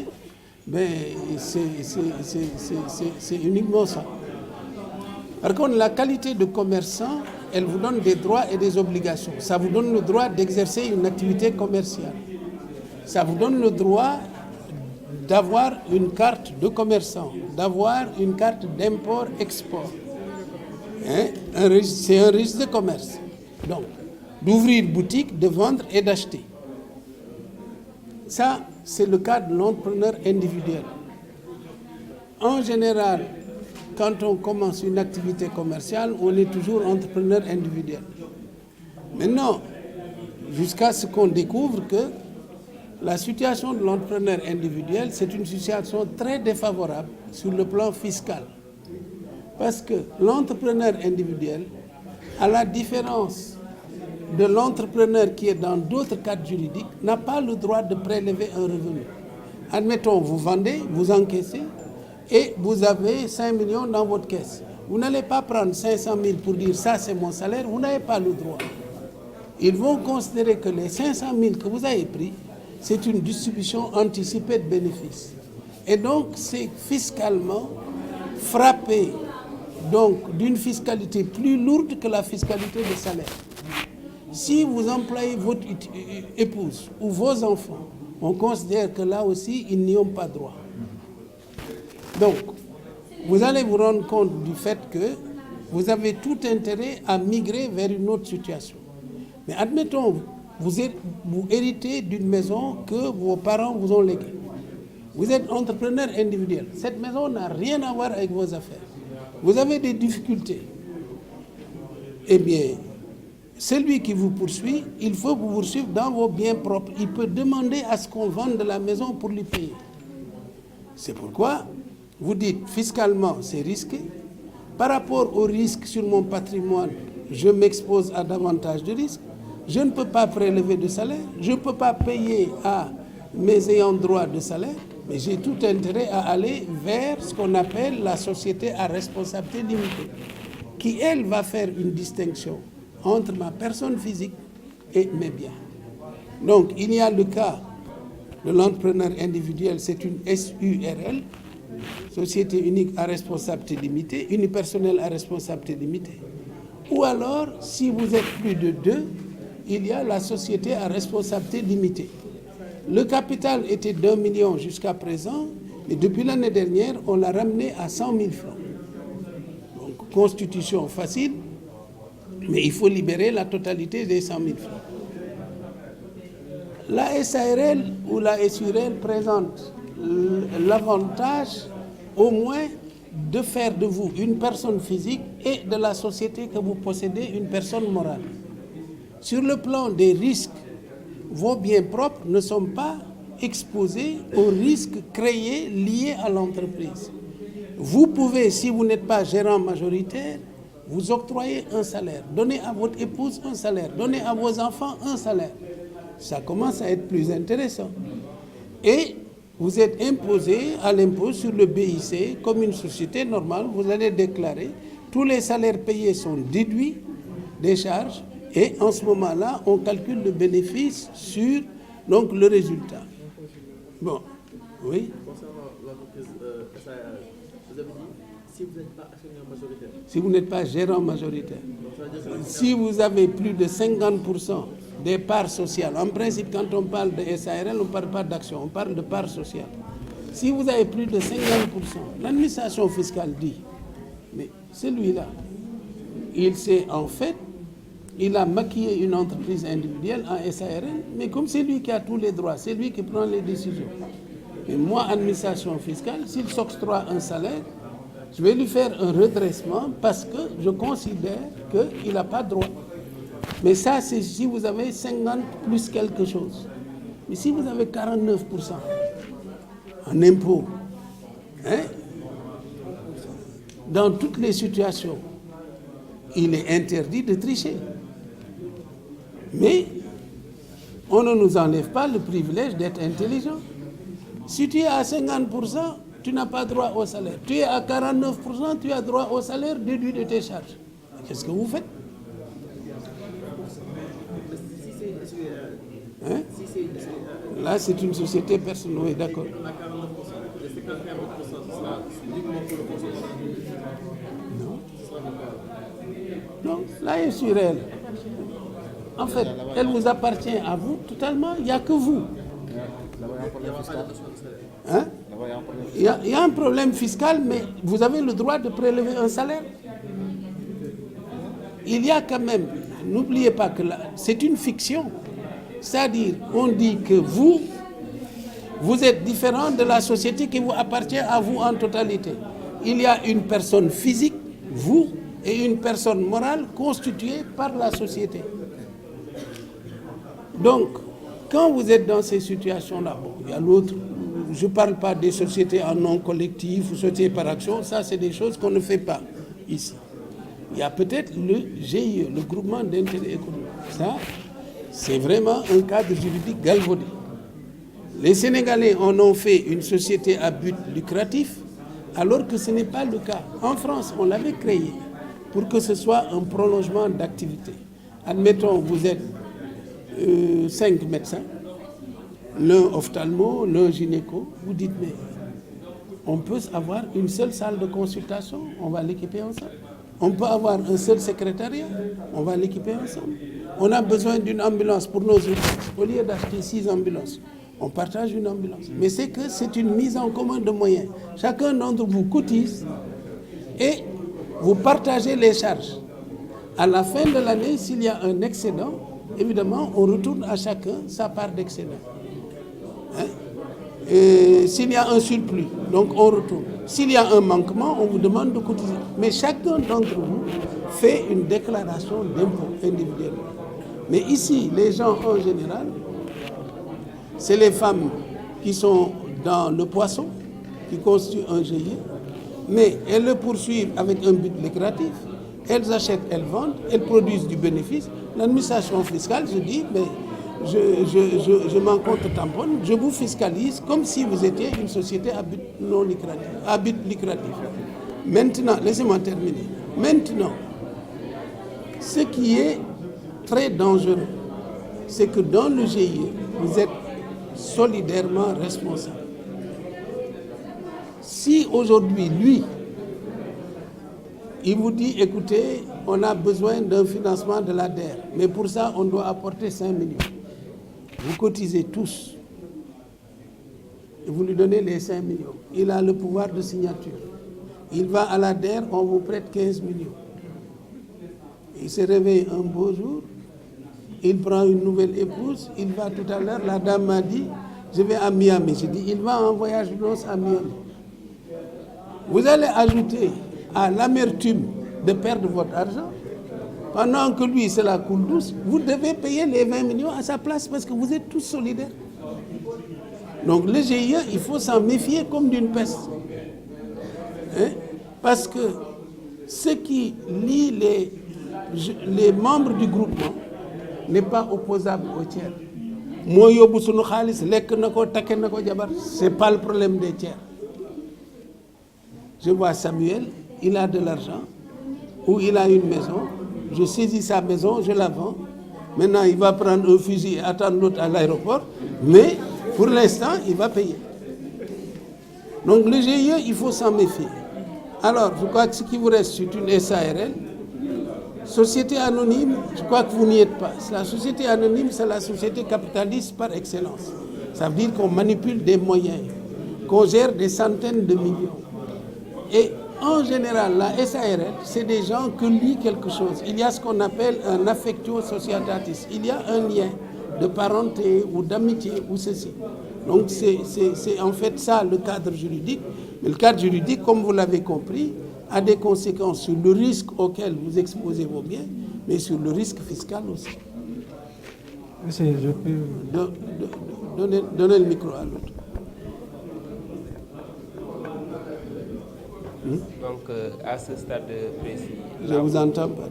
ben, c'est uniquement ça. Par contre, la qualité de commerçant, elle vous donne des droits et des obligations. Ça vous donne le droit d'exercer une activité commerciale. Ça vous donne le droit d'avoir une carte de commerçant, d'avoir une carte d'import-export. Hein? C'est un registre de commerce. Donc, d'ouvrir boutique, de vendre et d'acheter. Ça, c'est le cas de l'entrepreneur individuel. En général, quand on commence une activité commerciale, on est toujours entrepreneur individuel. Maintenant, jusqu'à ce qu'on découvre que la situation de l'entrepreneur individuel, c'est une situation très défavorable sur le plan fiscal. Parce que l'entrepreneur individuel, à la différence de l'entrepreneur qui est dans d'autres cadres juridiques, n'a pas le droit de prélever un revenu. Admettons, vous vendez, vous encaissez, et vous avez 5 millions dans votre caisse. Vous n'allez pas prendre 500 000 pour dire ça c'est mon salaire, vous n'avez pas le droit. Ils vont considérer que les 500 000 que vous avez pris, c'est une distribution anticipée de bénéfices. Et donc, c'est fiscalement frappé donc, d'une fiscalité plus lourde que la fiscalité de salaire. Si vous employez votre épouse ou vos enfants, on considère que là aussi, ils n'y ont pas droit. Donc, vous allez vous rendre compte du fait que vous avez tout intérêt à migrer vers une autre situation. Mais admettons, vous héritez d'une maison que vos parents vous ont léguée. Vous êtes entrepreneur individuel. Cette maison n'a rien à voir avec vos affaires. vous avez des difficultés, eh bien, celui qui vous poursuit, il faut vous poursuivre dans vos biens propres. Il peut demander à ce qu'on vende de la maison pour lui payer. C'est pourquoi vous dites fiscalement c'est risqué. Par rapport au risque sur mon patrimoine, je m'expose à davantage de risques. Je ne peux pas prélever de salaire, je ne peux pas payer à mes ayants droit de salaire, mais j'ai tout intérêt à aller vers ce qu'on appelle la société à responsabilité limitée, qui, elle, va faire une distinction entre ma personne physique et mes biens. Donc, il y a le cas de l'entrepreneur individuel, c'est une SURL, Société unique à responsabilité limitée, unipersonnelle à responsabilité limitée. Ou alors, si vous êtes plus de 2, il y a la société à responsabilité limitée. Le capital était d'1 million jusqu'à présent, mais depuis l'année dernière, on l'a ramené à 100 000 francs. Donc, constitution facile, mais il faut libérer la totalité des 100 000 francs. La SARL ou la SURL présente l'avantage au moins de faire de vous une personne physique et de la société que vous possédez une personne morale. Sur le plan des risques, vos biens propres ne sont pas exposés aux risques créés liés à l'entreprise. Vous pouvez, si vous n'êtes pas gérant majoritaire, vous octroyer un salaire, donner à votre épouse un salaire, donner à vos enfants un salaire. Ça commence à être plus intéressant. Et vous êtes imposé à l'impôt sur le BIC comme une société normale. Vous allez déclarer. Tous les salaires payés sont déduits des charges. Et en ce moment-là, on calcule le bénéfice sur donc, le résultat. Bon, oui. Concernant l'entreprise SARL, vous avez dit si vous n'êtes pas actionnaire majoritaire. Si vous n'êtes pas gérant majoritaire. Si vous avez plus de 50% des parts sociales, en principe, quand on parle de SARL, on ne parle pas d'action, on parle de parts sociales. Si vous avez plus de 50%, l'administration fiscale dit, mais celui-là, il s'est en fait, il a maquillé une entreprise individuelle en SARL, mais comme c'est lui qui a tous les droits, c'est lui qui prend les décisions. Et moi, administration fiscale, s'il s'octroie un salaire, je vais lui faire un redressement parce que je considère qu'il n'a pas droit. Mais ça, c'est si vous avez 50 plus quelque chose. Mais si vous avez 49% en impôts, hein, dans toutes les situations, il est interdit de tricher. Mais on ne nous enlève pas le privilège d'être intelligent. Si tu es à 50%, tu n'as pas droit au salaire. Tu es à 49%, tu as droit au salaire déduit de tes charges. Qu'est-ce que vous faites? Hein? Là, c'est une société personnelle, oui, d'accord. Non, là, est sur elle. En fait, elle vous appartient à vous totalement, il n'y a que vous. Hein? Il y a un problème fiscal, mais vous avez le droit de prélever un salaire. Il y a quand même, n'oubliez pas que c'est une fiction. C'est-à-dire, on dit que vous êtes différent de la société qui vous appartient à vous en totalité. Il y a une personne physique, vous, et une personne morale constituée par la société. Donc, quand vous êtes dans ces situations-là, bon, il y a l'autre, je ne parle pas des sociétés en nom collectif ou sociétés par action, ça c'est des choses qu'on ne fait pas ici. Il y a peut-être le GIE, le groupement d'intérêt économique. Ça, c'est vraiment un cadre juridique galvaudé. Les Sénégalais en ont fait une société à but lucratif, alors que ce n'est pas le cas. En France, on l'avait créé pour que ce soit un prolongement d'activité. Admettons, vous êtes 5 médecins, l'un ophtalmo, l'un gynéco, vous dites, mais on peut avoir une seule salle de consultation, on va l'équiper ensemble. On peut avoir un seul secrétariat, on va l'équiper ensemble. On a besoin d'une ambulance pour nos urgences. Au lieu d'acheter 6 ambulances, on partage une ambulance. Mais c'est que c'est une mise en commun de moyens. Chacun d'entre vous cotise et vous partagez les charges. À la fin de l'année, s'il y a un excédent, évidemment, on retourne à chacun sa part d'excédent. Hein? Et s'il y a un surplus, donc on retourne. S'il y a un manquement, on vous demande de cotiser. Mais chacun d'entre vous fait une déclaration d'impôt individuellement. Mais ici, les gens en général, c'est les femmes qui sont dans le poisson, qui constituent un GIE, mais elles le poursuivent avec un but lucratif. Elles achètent, elles vendent, elles produisent du bénéfice. L'administration fiscale, je dis, mais je m'en compte tamponne, je vous fiscalise comme si vous étiez une société à but non lucratif, à but lucratif. Maintenant, laissez-moi terminer. Maintenant, ce qui est très dangereux, c'est que dans le GIE, vous êtes solidairement responsable. Si aujourd'hui, lui, il vous dit, écoutez, on a besoin d'un financement de l'ADER, mais pour ça, on doit apporter 5 millions. Vous cotisez tous. Et vous lui donnez les 5 millions. Il a le pouvoir de signature. Il va à l'ADER, on vous prête 15 millions. Il se réveille un beau jour, il prend une nouvelle épouse, il va tout à l'heure, la dame m'a dit, je vais à Miami. J'ai dit, il va en voyage de noces à Miami. Vous allez ajouter à l'amertume de perdre votre argent, pendant que lui, c'est la coule douce, vous devez payer les 20 millions à sa place parce que vous êtes tous solidaires. Donc le GIE, il faut s'en méfier comme d'une peste. Hein? Parce que ce qui lie les membres du groupement n'est pas opposable au tiers. C'est pas le problème des tiers. Je vois Samuel, il a de l'argent, ou il a une maison, je saisis sa maison, je la vends. Maintenant, il va prendre un fusil et attendre l'autre à l'aéroport, mais pour l'instant, il va payer. Donc le GIE, il faut s'en méfier. Alors, je crois que ce qui vous reste, c'est une SARL. Société anonyme, je crois que vous n'y êtes pas. La société anonyme, c'est la société capitaliste par excellence. Ça veut dire qu'on manipule des moyens, qu'on gère des centaines de millions. Et en général, la SARL, c'est des gens qui lient quelque chose. Il y a ce qu'on appelle un affectio societatis. Il y a un lien de parenté ou d'amitié ou ceci. Donc c'est en fait ça le cadre juridique. Mais le cadre juridique, comme vous l'avez compris, a des conséquences sur le risque auquel vous exposez vos biens, mais sur le risque fiscal aussi. Monsieur, je peux... Donnez le micro à l'autre. Donc, à ce stade précis... Je ne vous entends pas.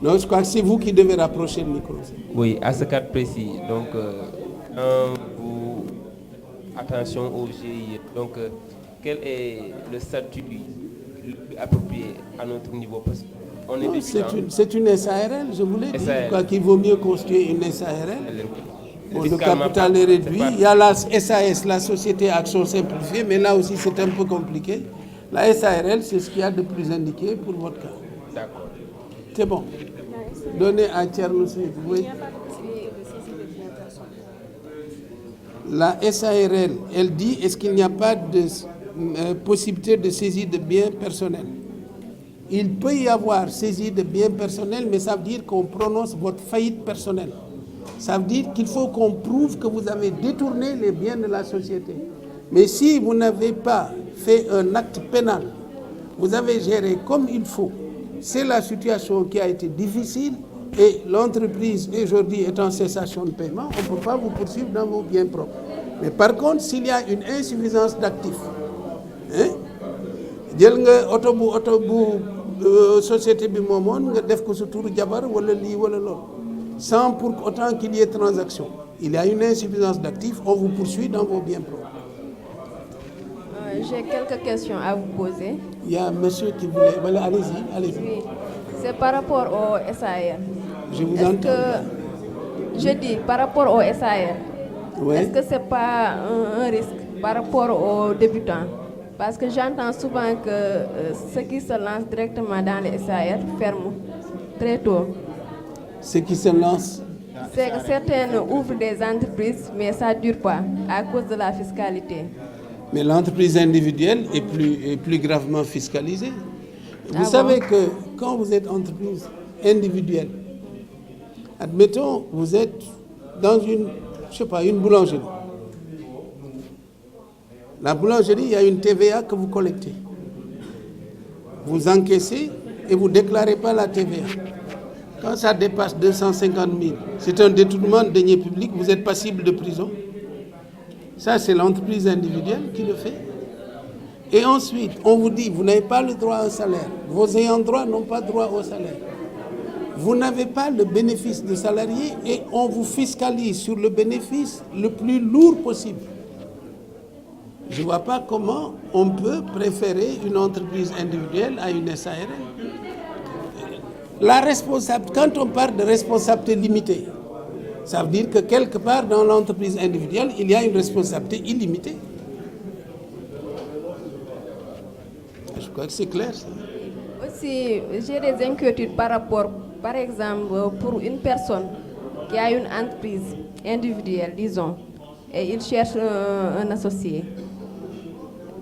Non, je crois que c'est vous qui devez rapprocher le micro. Oui, à ce cadre précis. Donc, attention au GIE. Donc, quel est le statut le plus approprié à notre niveau? Parce qu'on est c'est une SARL, je vous l'ai dit. Je crois qu'il vaut mieux construire une SARL. Bon, le capital est réduit. Il y a la SAS, la Société Action Simplifiée, mais là aussi c'est un peu compliqué. La SARL, c'est ce qu'il y a de plus indiqué pour votre cas. D'accord. C'est bon. Donnez à Thierno Smith. Oui. La SARL, elle dit, est-ce qu'il n'y a pas de possibilité de saisie de biens personnels? Il peut y avoir saisie de biens personnels, mais ça veut dire qu'on prononce votre faillite personnelle. Ça veut dire qu'il faut qu'on prouve que vous avez détourné les biens de la société. Mais si vous n'avez pas fait un acte pénal, vous avez géré comme il faut, c'est la situation qui a été difficile et l'entreprise aujourd'hui est en cessation de paiement, on ne peut pas vous poursuivre dans vos biens propres. Mais par contre, s'il y a une insuffisance d'actifs, société bi moomoon nga def ko sa turu jabar wala lii wala lool sans pour autant qu'il y ait transaction. Il y a une insuffisance d'actifs, on vous poursuit dans vos biens propres. J'ai quelques questions à vous poser. Il y a un monsieur qui voulait... Voilà, allez-y, allez-y. Oui, c'est par rapport au SAR. Je vous entends. Je dis par rapport au SAR. Ouais. Est-ce que ce n'est pas un risque par rapport aux débutants? Parce que j'entends souvent que ceux qui se lancent directement dans les SAR ferment très tôt. Ceux qui se lancent? C'est que certaines ouvrent des entreprises, mais ça ne dure pas à cause de la fiscalité. Mais l'entreprise individuelle est plus gravement fiscalisée. Vous savez que quand vous êtes entreprise individuelle, admettons, vous êtes dans une boulangerie. La boulangerie, il y a une TVA que vous collectez. Vous encaissez et vous ne déclarez pas la TVA. Quand ça dépasse 250 000, c'est un détournement de deniers publics, vous êtes passible de prison. Ça, c'est l'entreprise individuelle qui le fait. Et ensuite, on vous dit, vous n'avez pas le droit à un salaire. Vos ayants droit n'ont pas droit au salaire. Vous n'avez pas le bénéfice de salarié et on vous fiscalise sur le bénéfice le plus lourd possible. Je ne vois pas comment on peut préférer une entreprise individuelle à une SARL. Quand on parle de responsabilité limitée, ça veut dire que quelque part dans l'entreprise individuelle, il y a une responsabilité illimitée. Je crois que c'est clair. Ça. Aussi, j'ai des inquiétudes par rapport, par exemple, pour une personne qui a une entreprise individuelle, disons, et il cherche un associé.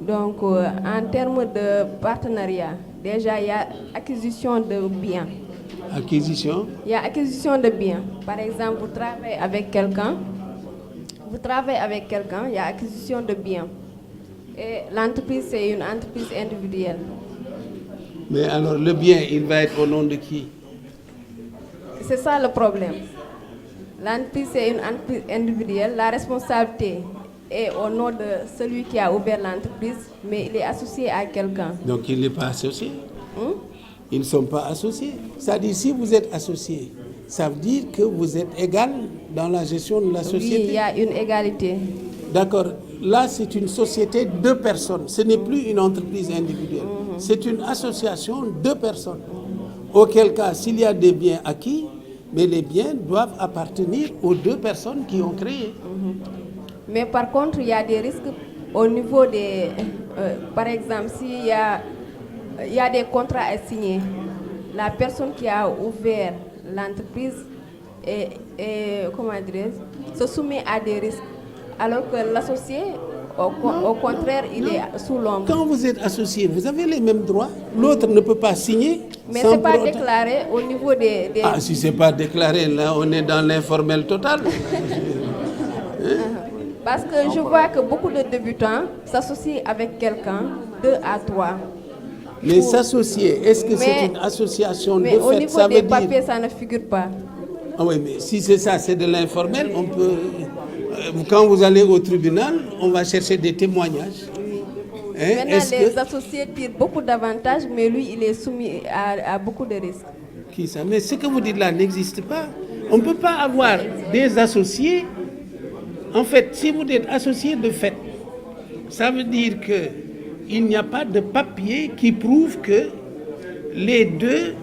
Donc, en termes de partenariat, déjà, il y a acquisition de biens. Acquisition? Il y a acquisition de biens. Par exemple, vous travaillez avec quelqu'un, il y a acquisition de biens. Et l'entreprise, c'est une entreprise individuelle. Mais alors, le bien, il va être au nom de qui? C'est ça le problème. L'entreprise, c'est une entreprise individuelle. La responsabilité est au nom de celui qui a ouvert l'entreprise, mais il est associé à quelqu'un. Donc, il n'est pas associé? Ils ne sont pas associés. C'est-à-dire, si vous êtes associé, ça veut dire que vous êtes égal dans la gestion de la société? Oui, il y a une égalité. D'accord. Là, c'est une société de personnes. Ce n'est plus une entreprise individuelle. C'est une association de personnes. Auquel cas, s'il y a des biens acquis, mais les biens doivent appartenir aux deux personnes qui ont créé. Mais par contre, il y a des risques au niveau des... par exemple, s'il y a des contrats à signer, la personne qui a ouvert l'entreprise se soumet à des risques. Alors que l'associé, au contraire, il est sous l'ombre. Quand vous êtes associé, vous avez les mêmes droits. L'autre ne peut pas signer. Mais ce n'est pas déclaré au niveau des... Ah, si ce n'est pas déclaré, là, on est dans l'informel total. Parce que je vois que beaucoup de débutants s'associent avec quelqu'un, 2 à 3. Mais s'associer, est-ce que c'est une association de fait? Mais au niveau des papiers, ça ne figure pas. Ah oui, mais si c'est ça, c'est de l'informel, on peut... Quand vous allez au tribunal, on va chercher des témoignages. Maintenant, les associés tirent beaucoup d'avantages, mais lui, il est soumis à beaucoup de risques. Qui ça? Mais ce que vous dites là n'existe pas. On ne peut pas avoir des associés. En fait, si vous êtes associé de fait, ça veut dire qu'il n'y a pas de papier qui prouve que les deux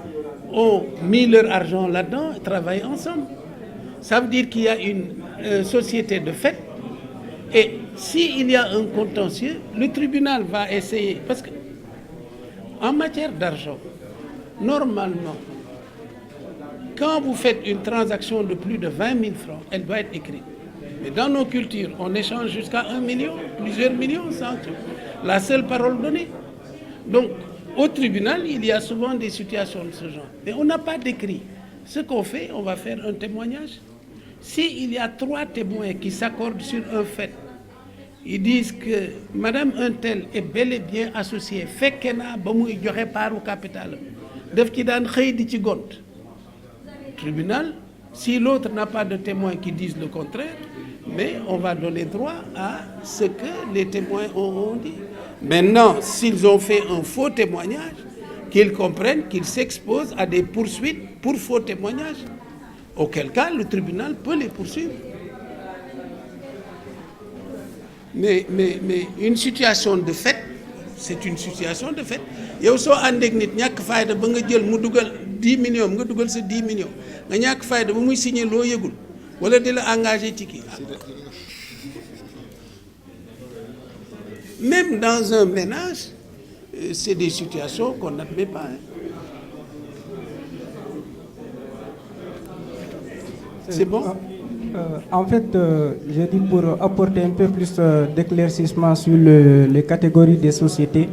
ont mis leur argent là-dedans et travaillent ensemble. Ça veut dire qu'il y a une société de fait. Et s'il y a un contentieux, le tribunal va essayer. Parce que en matière d'argent, normalement, quand vous faites une transaction de plus de 20 000 francs, elle doit être écrite. Mais dans nos cultures, on échange jusqu'à 1 million, plusieurs millions, sans la seule parole donnée. Donc, au tribunal, il y a souvent des situations de ce genre. Mais on n'a pas d'écrit. Ce qu'on fait, on va faire un témoignage. S'il y a 3 témoins qui s'accordent sur un fait, ils disent que Madame Untel est bel et bien associée, fait qu'elle a une part au capital. Tribunal, si l'autre n'a pas de témoins qui disent le contraire, mais on va donner droit à ce que les témoins ont dit. Maintenant, s'ils ont fait un faux témoignage, qu'ils comprennent qu'ils s'exposent à des poursuites pour faux témoignages. Auquel cas, le tribunal peut les poursuivre. Mais une situation de fait, c'est une situation de fait. yow soo àndeek nit ñàkk fayda ba nga jël mu dugal 10 millions nga dugal sa 10 millions nga ñàkk fayda ba muy signé loo yëgul wala di la engagé ci kii. Même dans un ménage, c'est des situations qu'on n'admet pas. C'est bon? En fait, je dis pour apporter un peu plus d'éclaircissement sur les catégories des sociétés.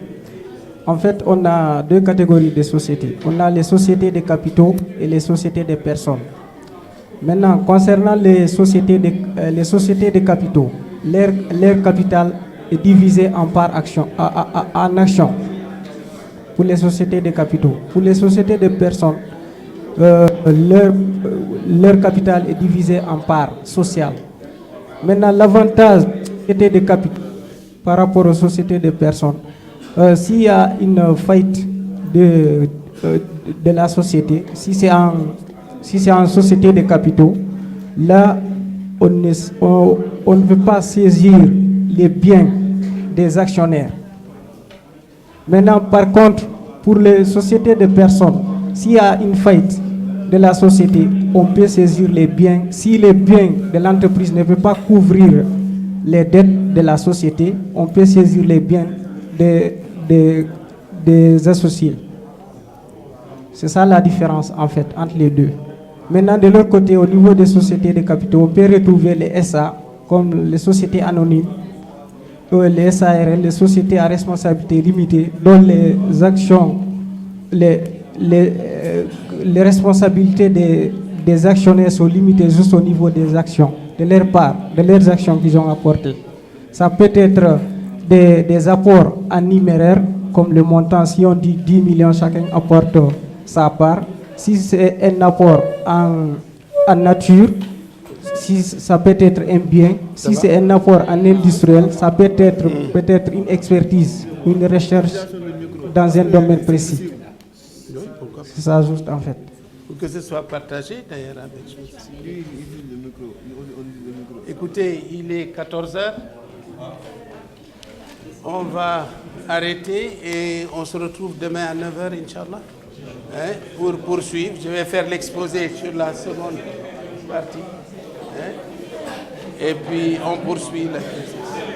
En fait, on a 2 catégories de sociétés. On a les sociétés de capitaux et les sociétés de personnes. Maintenant, concernant les sociétés de capitaux, leur capital est divisé en parts en actions pour les sociétés de capitaux. Pour les sociétés de personnes, leur capital est divisé en parts sociales. Maintenant, l'avantage des sociétés de capitaux par rapport aux sociétés de personnes, s'il y a une faillite de la société, si c'est en société de capitaux, là, on ne peut pas saisir les biens des actionnaires. Maintenant, par contre, pour les sociétés de personnes, s'il y a une faillite de la société, on peut saisir les biens. Si les biens de l'entreprise ne peuvent pas couvrir les dettes de la société, on peut saisir les biens des associés. C'est ça la différence, en fait, entre les deux. Maintenant, de l'autre côté, au niveau des sociétés de capitaux, on peut retrouver les SA, comme les sociétés anonymes, les SARL, les sociétés à responsabilité limitée, dont les actions, les responsabilités des actionnaires sont limitées juste au niveau des actions, de leur part, de leurs actions qu'ils ont apportées. Ça peut être des apports en numéraire, comme le montant, si on dit 10 millions, chacun apporte sa part. Si c'est un apport en nature, si ça peut être un bien. Si c'est un apport en industriel, ça peut être une expertise, une recherche dans un domaine précis. C'est ça juste en fait. Pour que ce soit partagé d'ailleurs avec vous. Écoutez, il est 14h. On va arrêter et on se retrouve demain à 9h, Inch'Allah, pour poursuivre. Je vais faire l'exposé sur la seconde partie. Et puis on poursuit la question.